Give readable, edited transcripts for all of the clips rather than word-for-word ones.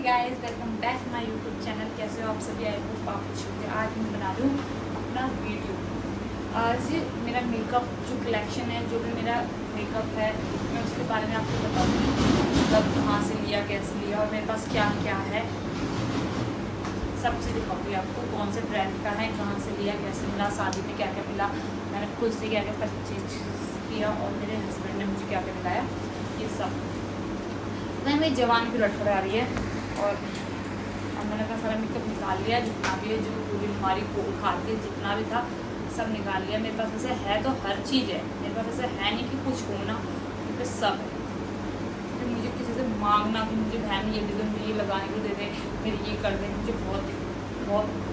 Guys, welcome back my YouTube channel. कैसे हो आप सभी? आई होप आप अच्छे होंगे। आज मैं बना रही हूँ अपना वीडियो। आज मेरा मेकअप जो कलेक्शन है, जो भी मेरा मेकअप है, मैं उसके बारे में आपको बताऊँगी। मतलब कहाँ से लिया, कैसे लिया और मेरे पास क्या क्या है, सबसे दिखाऊँगी आपको। कौन से ब्रांड का है, कहाँ से लिया, कैसे मिला, शादी में क्या क्या मिला, मैंने खुद से क्या क्या परचेज किया और मेरे हस्बैंड ने मुझे क्या क्या दिलाया, ये सब। नहीं, मेरी जवान भी रट आ रही है और अब मैंने अपना सारा मेकअप निकाल लिया, जितना भी है, जो पूरी बीमारी को उखाड़ के जितना भी था सब निकाल लिया। मेरे पास ऐसे है तो हर चीज़ है, मेरे पास ऐसे है नहीं कि कुछ हो ना, मेरे पास सब है। तो मुझे किसी से मांगना कि मुझे बहन ये दे दो, मुझे ये लगाने को दे दे, मेरी ये कर दे, मुझे बहुत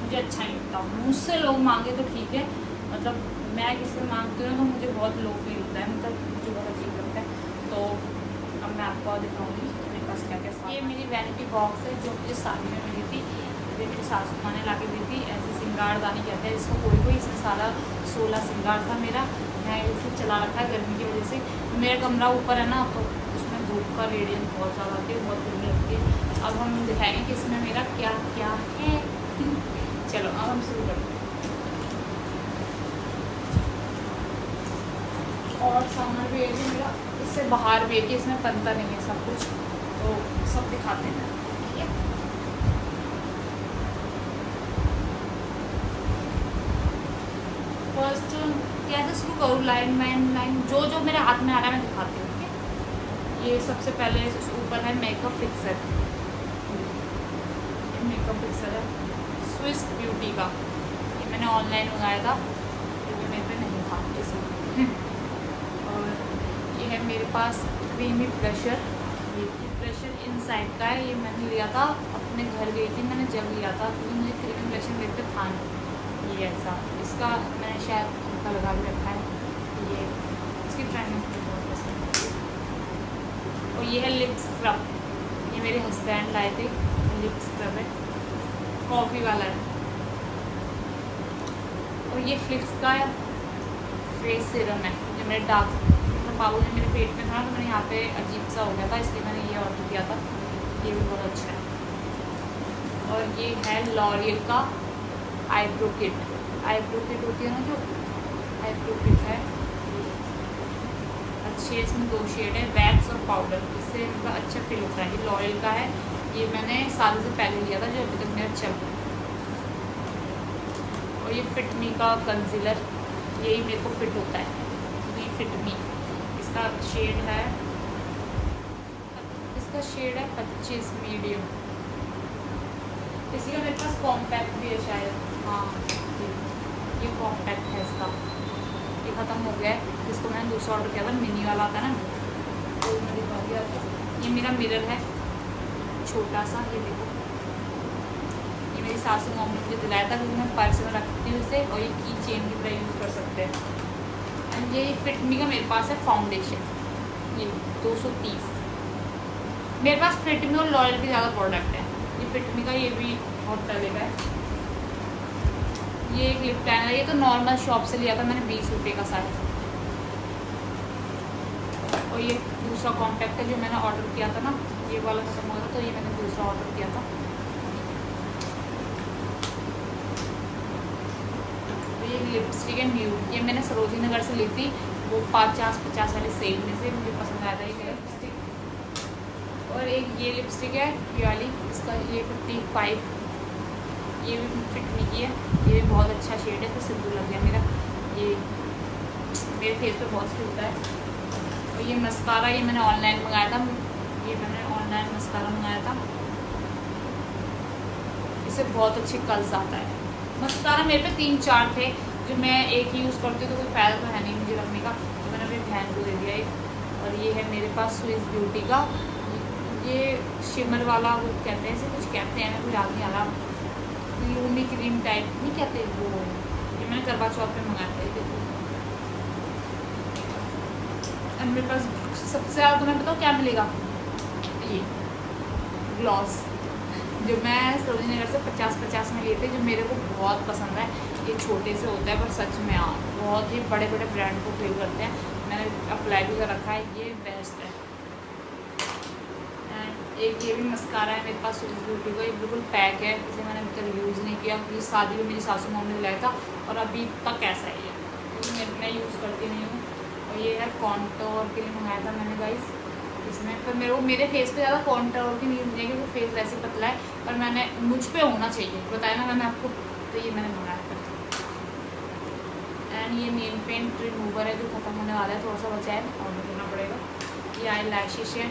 मुझे अच्छा नहीं लगता। मुझसे लोग मांगे तो ठीक है, मतलब मैं किसी से मांगती हूँ तो मुझे बहुत लो फील होता है, मतलब मुझे बहुत अजीब लगता है। तो अब मैं आपको दिखाऊंगी मेरे पास क्या क्या। ये मेरी वैनिटी बॉक्स है जो मुझे शादी में मिली थी, ये मेरी सासू माँ ने ला के दी थी। ऐसे सिंगारदानी कहते हैं इसको कोई इसमें सारा 16 सिंगार था मेरा। मैं इसे चला रखा है गर्मी की वजह से। मेरा कमरा ऊपर है ना, तो उसमें धूप का रेडियंस बहुत ज़्यादा आती है, बहुत गर्मी लगती है। अब हम दिखाएंगे कि इसमें मेरा क्या क्या है। चलो अब हम शुरू करते हैं। और सामान भी है मेरा, इससे बाहर भी है कि इसमें बनता नहीं है सब कुछ, तो सब दिखाते हैं। ठीक है, फर्स्ट कैसे शुरू करूँ? लाइन जो जो मेरे हाथ में आ रहा है मैं दिखाती हूँ। ठीक है, ये सबसे पहले ऊपर है मेकअप फिक्सर। मेकअप फिक्सर है स्विस ब्यूटी का, ये मैंने ऑनलाइन मंगाया था क्योंकि मेरे पे नहीं था इसलिए। और ये है मेरे पास क्रीमी ब्रशर, ये ब्रशर इनसाइड का है। ये मैंने लिया था, अपने घर गई थी मैंने जब लिया था, क्योंकि मुझे क्रीमी ब्रशर मेरे पे था नहीं। ये ऐसा, इसका मैंने शायद उनका लगा भी रखा है। ये इसकी ट्रेंडिंग मुझे बहुत पसंद है। और ये है लिप स्क्रब, ये मेरे हस्बैंड लाए थे। लिप स्क्रब है, कॉफ़ी वाला है। और ये फ्लिक्स का फेस सीरम है, जो मेरे डार्क बाबू ने मेरे पेट में था तो मैंने यहाँ पे अजीब सा हो गया था, इसलिए मैंने ये ऑर्डर किया था। ये भी बहुत अच्छा है। और ये है लॉरियल का आईब्रो किट। आईब्रो किट होती है ना, जो आईब्रो किट है अच्छे, इसमें 2 शेड है, वैक्स और पाउडर। इससे मतलब अच्छा फील होता है। ये लॉरियल का है, ये मैंने सालों से पहले लिया था, जो अभी तक मेरा चल रहा है। और ये फिटमी का कंसीलर, यही मेरे को फिट होता है, ये फिटमी। इसका शेड है 25 मीडियम। इसी का मेरे पास कॉम्पैक्ट भी है शायद, हाँ ये कॉम्पैक्ट है इसका। ये ख़त्म हो गया है, इसको मैंने दूसरा ऑर्डर किया था, मिनी वाला आता है ना, तो मैं दिखा दिया था। ये मेरा मिरर है छोटा सा, ये देखो, ये मेरी सासू मम्मी ने मुझे दिलाया था क्योंकि मैं पर्स में रखती हूँ इसे, और ये की चेन की तरह यूज़ कर सकते हैं। ये फिटमी का मेरे पास है फाउंडेशन, ये 230। मेरे पास फिटमी और लॉयल के ज़्यादा प्रोडक्ट है। ये फिटमी का, ये भी बहुत पहले का है। ये एक लिप लाइनर है, ये तो नॉर्मल शॉप से लिया था मैंने, 20 रुपये का साइज। और ये दूसरा कॉम्पैक्ट है जो मैंने ऑर्डर किया था ना, ये वाला खत्म हो गया था तो ये मैंने दूसरा ऑर्डर किया था। ये लिपस्टिक है न्यूड, ये मैंने सरोजिनी नगर से ली थी, वो 50 वाली सेल में से मुझे पसंद आया था ये लिपस्टिक। और एक ये लिपस्टिक है ये वाली, इसका ये 55, ये भी फिटमी की है, ये भी बहुत अच्छा शेड है, तो सिंदूर लग गया मेरा, ये मेरे फेस पे बहुत खिलता है। और ये मस्कारा, ये मैंने ऑनलाइन मंगाया था, ये मैंने ऑनलाइन मस्कारा मंगाया था, इससे बहुत अच्छी कल्स आता है। मस्कारा मेरे पे 3-4 थे, जो मैं एक ही यूज़ करती हूँ तो कोई फ़ायदा तो है नहीं मुझे रखने का, तो मैंने अपनी बहन को दे दिया एक। और ये है मेरे पास स्विस ब्यूटी का, ये शिमर वाला, वो कहते हैं इसे, कुछ कहते हैं, मैं कोई याद नहीं आ रहा, लूमी क्रीम टाइप नहीं कहते वो। ये मैंने करवा चौथ पे मंगाया था। देखो, और मेरे पास सबसे ज़्यादा तुम्हें बताओ क्या मिलेगा, ये ग्लॉस, जो मैं सरोजिनी नगर से 50 में लिए थे, जो मेरे को बहुत पसंद है। ये छोटे से होता है पर सच में बहुत ही बड़े बड़े ब्रांड को फील करते हैं। मैंने अप्लाई भी कर रखा है, ये बेस्ट है। एक ये भी मस्कारा है मेरे पास स्विस ब्यूटी का, ये बिल्कुल पैक है, इसे मैंने अभी तक यूज़ नहीं किया क्योंकि शादी में मेरी सासू माँ ने लाया था और अभी तक ऐसा ही है क्योंकि मैं यूज़ करती नहीं हूँ। और ये है कॉन्टोर के लिए मंगाया था मैंने गाइस इसमें, पर मेरे फेस पे ज़्यादा कॉन्टोर की नीड नहीं है क्योंकि फेस वैसे पतला है, पर मैंने मुझ पे होना चाहिए, बताया ना मैंने आपको, तो ये मैंने मंगाया था। एंड ये नेल पेंट रिमूवर है जो ख़त्म होने वाला है, थोड़ा सा बचा है, ऑर्डर करना पड़ेगा। ये आई लैशेस है,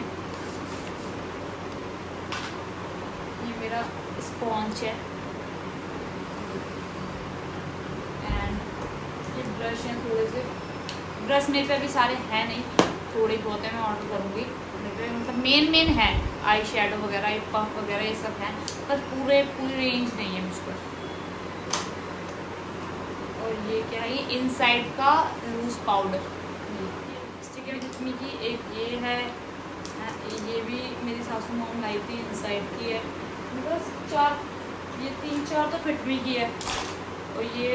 ये मेरा स्पॉन्ज है, एंड ये ब्रश हैं थोड़े से। ब्रश मेरे पे अभी सारे हैं नहीं, थोड़े बहुत है, मैं ऑर्डर करूँगी। मतलब मेन है आई शेडो वगैरह, ये पफ वगैरह ये सब हैं, पर पूरी रेंज नहीं है मुझ पर। और ये क्या है, ये इनसाइड का लूज पाउडर, लिपस्टिक है जितनी की। एक ये है, ये भी मेरी सासू माँ लाई थी, इनसाइड की है, बस 3-4 तो फिट भी की है। और ये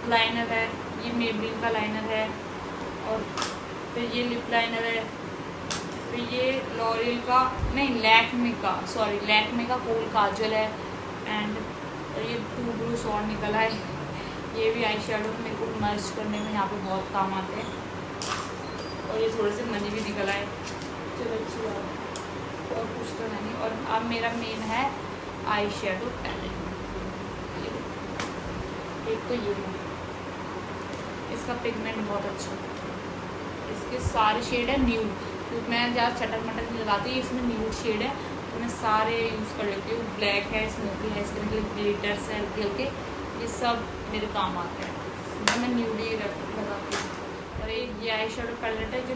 लाइनर है, ये मेबलिन का लाइनर है, और फिर ये लिप लाइनर है, फिर ये लॉरियल का नहीं लैक्मे का कोल काजल है, एंड ये 2 ब्रूश और निकला है। ये भी आई शेडो मेरे को मर्ज करने में यहाँ पे बहुत काम आते हैं। और ये थोड़े से मनी भी निकला है, चलो अच्छी बात है, और कुछ तो नहीं। और अब मेरा मेन है आई शेडो पैलेट, एक तो ये है, इसका पिगमेंट बहुत अच्छा है, इसके सारे शेड है न्यूड, क्योंकि मैं ज़्यादा चटर मटर नहीं लगाती, इसमें न्यूड शेड है तो मैं सारे यूज़ कर लेती हूँ। ब्लैक है, स्मोकी है, इसके मतलब ग्लिटर्स है हल्के हल्के, ये सब मेरे काम आते हैं, मैं न्यूड ही लगाती हूँ। और एक ये आई शेडो पैलेट है जो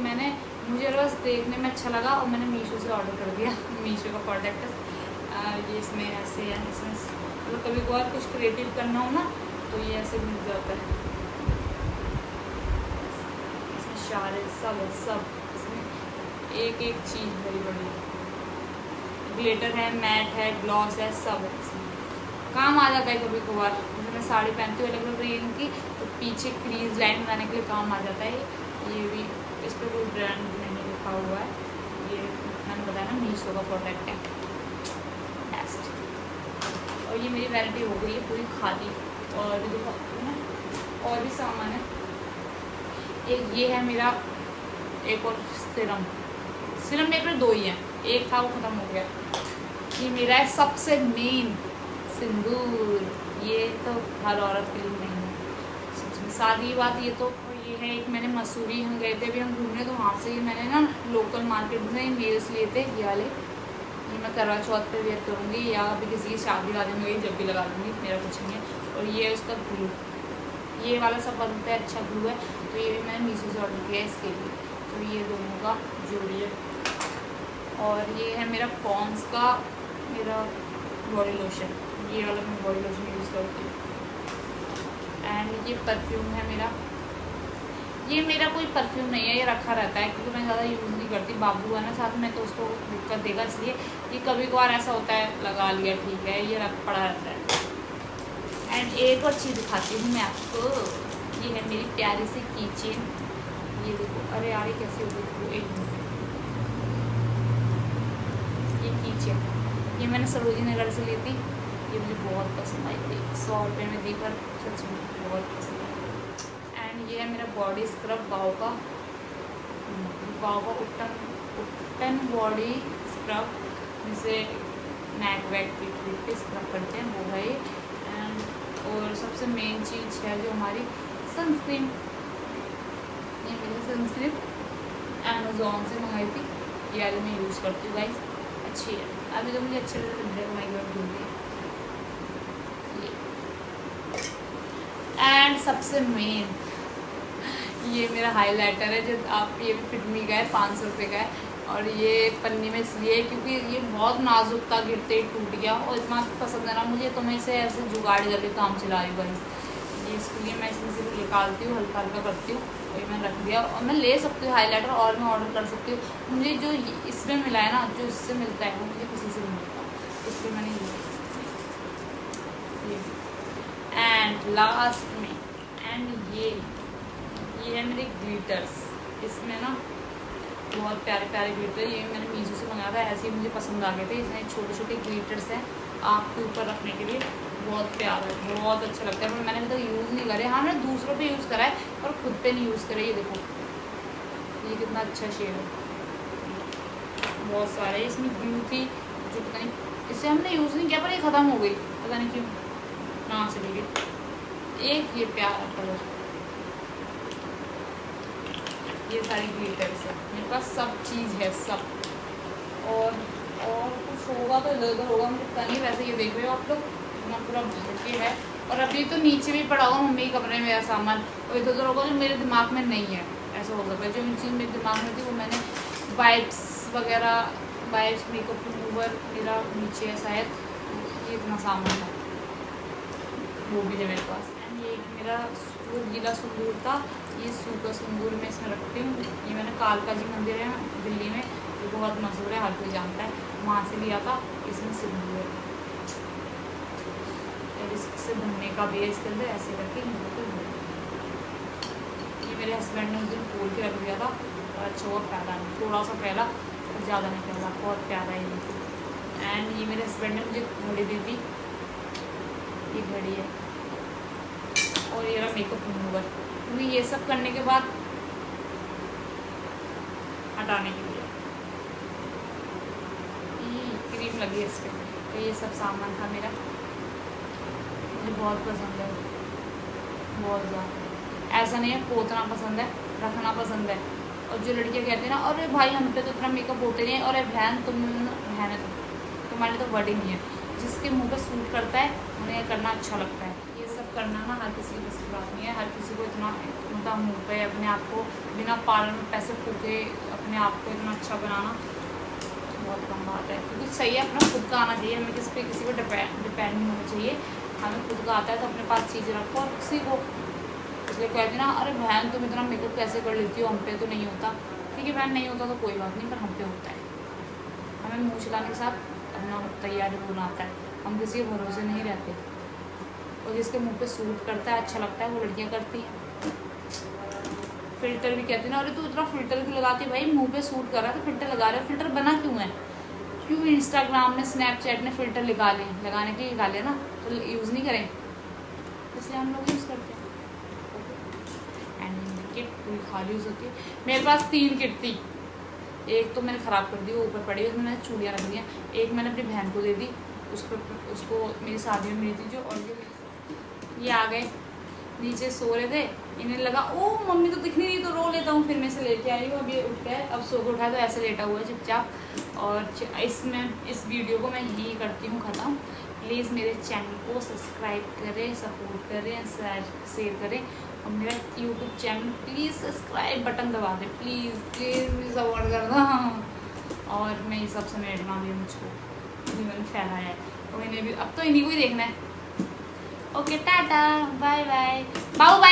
मुझे बस देखने में अच्छा लगा और मैंने मीशो से ऑर्डर कर दिया, मीशो का प्रोडक्ट है। ये इसमें ऐसे है, इसमें मतलब कभी कभार कुछ क्रिएटिव करना हो ना तो ये ऐसे मिल जाता है, इसमें सारे सब इसमें एक चीज़ बड़ी बड़ी, ग्लिटर है, मैट है, ग्लॉस है, सब है, इसमें काम आ जाता है कभी कभार। जैसे मैं साड़ी पहनती हूँ अलग अलग रेंज की, तो पीछे क्रीज लाइन बनाने के लिए काम आ जाता है। ये भी इस पर कोई ब्रांड नहीं लिखा हुआ है, ये मैंने बताया ना मीशो का प्रोडक्ट है बेस्ट। और ये मेरी वैरायटी हो गई है पूरी खाली, और भी दिखाती हूँ ना, और भी सामान है। एक ये है मेरा, एक और सिरम मेरे पे 2 ही हैं, एक था वो ख़त्म हो गया। ये मेरा है सबसे मेन सिंदूर, ये तो हर औरत के लिए नहीं है सच में, सारी बात ये तो। ये है एक, मैंने मसूरी हम गए थे अभी हम घूमने, तो वहाँ से ये मैंने ना लोकल मार्केट में नेल्स लिए थे, ये वाले, ये मैं करवा चौथ पे वेयर करूँगी या अभी किसी की शादी वादी में गई जब भी लगा लूँगी, मेरा कुछ नहीं है। और ये उसका ग्लू, ये वाला सब बनता है, अच्छा ग्लू है, तो ये भी मैंने मीशो से ऑर्डर किया है इसके लिए, तो ये दोनों का जोड़ी है। और ये है मेरा पॉन्स का मेरा बॉडी लोशन, ये वाला मैं बॉडी लोशन यूज़ करती हूँ। एंड ये परफ्यूम है मेरा, ये मेरा कोई परफ्यूम नहीं है, ये रखा रहता है क्योंकि मैं ज़्यादा यूज़ नहीं करती, बाबू है ना साथ में तो उसको दिक्कत देगा, इसलिए ये कभी कभार ऐसा होता है लगा लिया, ठीक है, ये रख पड़ा रहता है। एंड एक और चीज़ दिखाती हूँ मैं आपको, ये है मेरी प्यारी सी कीचेन, ये देखो, अरे यार ये कैसे हो गई, एक मिनट, ये कीचेन, ये मैंने सरोजी नगर से ली थी, ये मुझे बहुत पसंद आई थी, 100 रुपये में दी, पर सच में बहुत पसंद आई। एंड ये है मेरा बॉडी स्क्रब गाँव का उट्टन बॉडी स्क्रब, जिसे नेक वैक पीठ पे स्क्रब करते हैं, वो है। एंड और सबसे मेन चीज़ है जो हमारी सनस्क्रीन, ये मेरी सनस्क्रीन अमेज़ॉन से मंगाई थी, ये वाली मैं यूज़ करती हूँ गाइस, अच्छी है, अभी तो मुझे अच्छे लग रही है। एंड सबसे मेन ये मेरा हाइलाइटर है, जो आप ये भी फिटमी का है, 500 रुपये का है, और ये पन्नी में इसलिए क्योंकि ये बहुत नाजुक था, गिरते ही टूट गया, और इतना पसंद है ना मुझे, तो मैं इसे ऐसे जुगाड़ करके काम चला रही भाई, ये इसके लिए मैं इसमें से निकालती हूँ, हल्का हल्का करती हूँ, और ये मैंने रख दिया। और मैं ले सकती हूँ हाइलाइटर, और मैं ऑर्डर कर सकती हूँ, मुझे जो इसमें मिला है ना, जो इससे मिलता है वो मुझे किसी से नहीं मिलता, इसलिए मैंने ये। एंड लास्ट में, एंड ये है मेरे ग्लिटर्स, इसमें ना बहुत प्यारे प्यारे ग्लिटर, ये मैंने मीशो से मंगाया था, ऐसे ही मुझे पसंद आ गए थे। इसमें छोटे छोटे ग्लिटर्स हैं आपके ऊपर रखने के लिए, बहुत प्यारा है, बहुत अच्छा लगता है। पर मैंने अभी तक यूज़ नहीं करे। हाँ, मैंने दूसरों पे यूज़ करा है और खुद पे नहीं यूज़ करे। ये देखो ये कितना अच्छा शेड है, बहुत सारे इसमें ब्लू थी जो पता नहीं, इसे हमने यूज़ नहीं किया पर ये ख़त्म हो गई, पता नहीं क्यों कहाँ चली गई। एक ये प्यारा कलर, ये सारी ग्लिटर्स है मेरे पास, सब चीज़ है सब। और कुछ होगा तो इधर उधर होगा, मुझे पता नहीं। वैसे ये देख रहे हो आप लोग इतना पूरा भर के है। और अभी तो नीचे भी पड़ा हुआ मम्मी के कमरे में मेरा सामान, और इधर उधर होगा जो मेरे दिमाग में नहीं है। ऐसा हो सकता है जो चीज़ मेरे दिमाग में थी वो मैंने वाइप्स वगैरह, वाइप्स मेकअप रिमूवर मेरा नीचे है शायद, ये इतना सामान है वो भी है मेरे पास। एंड ये मेरा वो गीला सिंदूर था, ये सूखा सिंदूर मैं इसमें रखती हूँ। ये मैंने कालका जी मंदिर है दिल्ली में, ये बहुत मशहूर है, हर कोई जानता है, वहाँ से लिया था। इसमें सिंदूर है और इससे भरने का भी है इसके अंदर, ऐसे करके ये मेरे हस्बैंड ने उस दिन खोल के रख दिया था और अच्छा हुआ फैला नहीं, थोड़ा सा फैला और ज़्यादा नहीं फैला, बहुत प्यारा है ये। एंड ये मेरे हस्बैंड ने मुझे घड़ी दी थी, ये घड़ी है। और ये रहा मेकअप रिमूवर, क्योंकि ये सब करने के बाद हटाने के लिए क्रीम लगी है इस पर। तो ये सब सामान था मेरा, मुझे बहुत पसंद है, बहुत ज़्यादा। ऐसा नहीं है पोतना पसंद है, रखना पसंद है। और जो लड़कियाँ कहती हैं ना अरे भाई हम पे तो इतना मेकअप होते नहीं है, और बहन बहन है तुम्हारे तो वर्ड ही नहीं है। जिसके मुंह पे सूट करता है उन्हें ये करना अच्छा लगता है। ये सब करना ना हर किसी की बस की बात नहीं है, हर किसी को इतना मतलब मुँह पे अपने आप को बिना पार्लर में पैसे फूके अपने आप को इतना अच्छा बनाना बहुत कम बात है। क्योंकि सही है, अपना खुद का आना चाहिए, हमें किसी को डिपेंड नहीं होना चाहिए। हमें खुद का आता है तो अपने पास चीज़ रखो और किसी को, इसलिए कहते ना अरे बहन तुम इतना मेकअप कैसे कर लेती हो, हम पे तो नहीं होता। ठीक है बहन, नहीं होता तो कोई बात नहीं, पर हम पे होता है। हमें मुँह चलाने के साथ अपना तैयारी होना आता है, हम किसी के भरोसे नहीं रहते। और जिसके मुँह पे सूट करता है अच्छा लगता है वो लड़कियाँ करती हैं। फिल्टर भी कहते हैं ना अरे तू इतना फिल्टर क्यों लगाती है, भाई मुँह पे सूट कर रहा है तो फिल्टर लगा रहे हो। फिल्टर बना क्यों है, क्यों इंस्टाग्राम ने स्नैपचैट ने फ़िल्टर लगाने के लिए निकाले ना, तो यूज़ नहीं करें, इसलिए हम लोग यूज़ करते हैं। एंड किट पूरी खाली यूज़ होती है। मेरे पास 3 किट थी, एक तो मैंने ख़राब कर दी, वो ऊपर पड़ी, उसमें मैंने चूड़ियाँ रख दिया। एक मैंने अपनी बहन को दे दी, उसको मेरी शादी में मिली थी जो। और ये आ गए नीचे सो रहे थे, इन्हें लगा ओ मम्मी तो दिख नहीं रही तो रो लेता हूँ, फिर मैं से लेके आई हूँ। अब ये उठ गए, अब सो के उठा तो ऐसे लेटा हुआ है चुपचाप। और इस वीडियो को मैं यही करती हूँ ख़त्म। प्लीज़ मेरे चैनल को सब्सक्राइब करें, सपोर्ट करें, शेयर करें, और मेरा YouTube channel please subscribe button दबा दें, प्लीज़ प्लीज़ सपोर्ट कर दो। और मैं ये सब समेटना भी मुझको जो मैंने फैलाया है, और इन्हें भी अब तो इन्हीं को ही देखना है। ओके टाटा बाय बाय बाबू बाय।